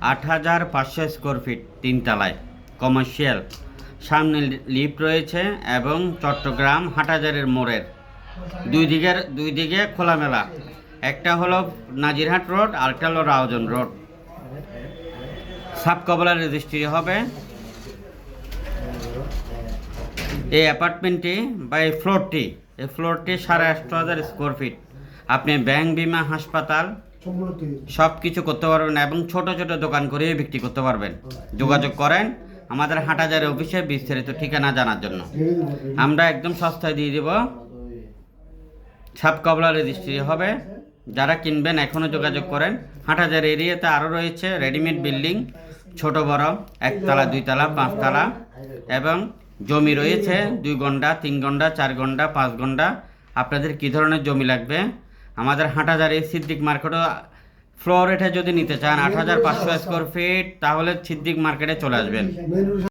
8,500 square feet, 3 তলায় commercial. সামনে lift রয়েছে এবং চট্টগ্রাম হাটহাজারের মোড়ের দুই দিকে খোলামেলা। একটা হলো নাজিরহাট রোড, আরেকটা হলো রাউজান রোড। সাব কবলা রেজিস্ট্রি হবে। এই অ্যাপার্টমেন্টটি বা এই ফ্লোরটি 8,500 স্কোয়ার ফিট। আপনি ব্যাংক, বিমা, হাসপাতাল সব কিছু করতে পারবেন এবং ছোট ছোট দোকান করে বিক্রি করতে পারবেন। যোগাযোগ করেন আমাদের হাটহাজার অফিসে বিস্তারিত ঠিকানা জানার জন্য। আমরা একদম সস্তায় দিয়ে দেব। সাব কবলা রেজিস্ট্রি হবে। যারা কিনবেন এখনও যোগাযোগ করেন। হাটহাজার এরিয়াতে আরও রয়েছে রেডিমেড বিল্ডিং, ছোট বড়, 1 তলা, 2 তলা, 5 তলা, এবং জমি রয়েছে 2 গন্ডা, 3 গন্ডা, 4 গন্ডা, 5 গন্ডা। আপনাদের কী ধরনের জমি লাগবে? আমাদের হাটহাজার এই সিদ্দিক মার্কেটও ফ্লোর রেটে যদি নিতে চান 8,500 স্কোয়ার ফিট, তাহলে সিদ্দিক মার্কেটে চলে আসবেন।